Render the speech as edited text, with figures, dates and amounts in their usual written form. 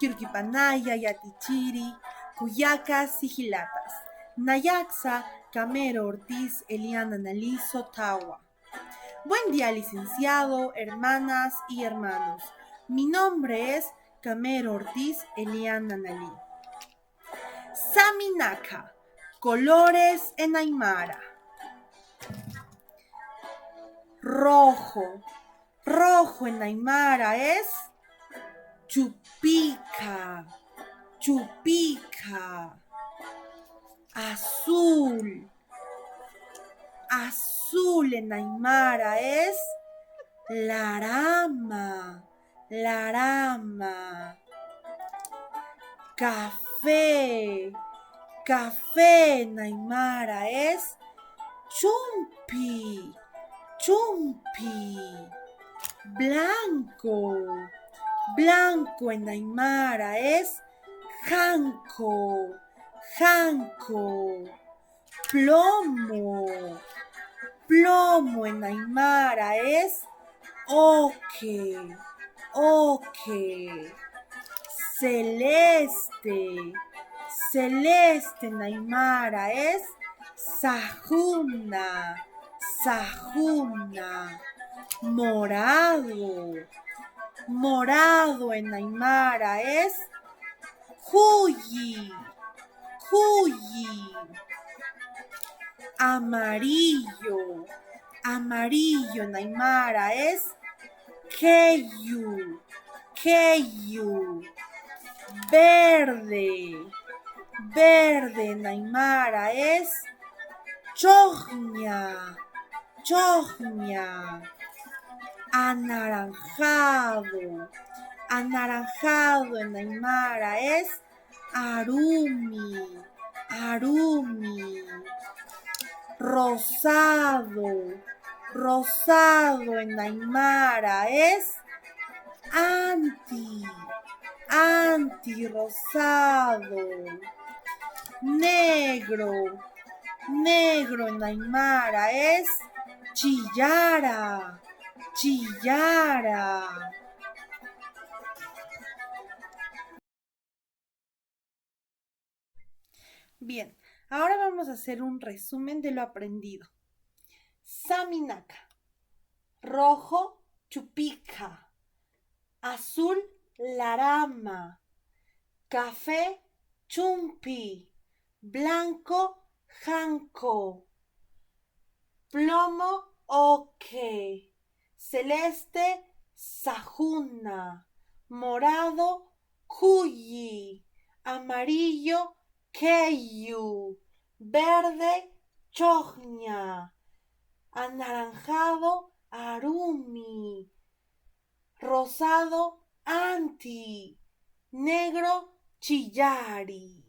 Yurkipanaya Yatichiri, Cuyacas Sigilatas, Nayaxa, Camero Ortiz, Eliana Nalizo, Tawa. Buen día, licenciado, hermanas y hermanos. Mi nombre es Camero Ortiz, Eliana Nalí. Saminaka, colores en Aymara. Rojo. Rojo en Aymara es chupica. Chupica. Azul. Azul en Aymara es larama. Larama. Café. Café en Aymara es chumpi. Chumpi. Blanco. Blanco en Aymara es janco. Janco. Plomo. Plomo en Aymara es oque. Oque. Celeste. Celeste en Aymara es sajuna. Sajuna. Morado. Morado en Aymara es cuyi. Cuyi. Amarillo. Amarillo en Aymara es keyu. Keyu. Verde. Verde en Aymara es chogna. Chogna. Anaranjado. Anaranjado en Aymara es arumi. Arumi. Rosado. Rosado en Aymara es anti. Anti-rosado. Negro. Negro en Aymara es chillara. Chillara. Bien, ahora vamos a hacer un resumen de lo aprendido. Saminaka. Rojo, chupica. Azul, larama. Café, chumpi. Blanco, janco. Plomo, oque. Celeste, sajuna. Morado, cuyi. Amarillo, keyu. Verde, chogna. Anaranjado, arumi. Rosado, anti. Negro, chillari.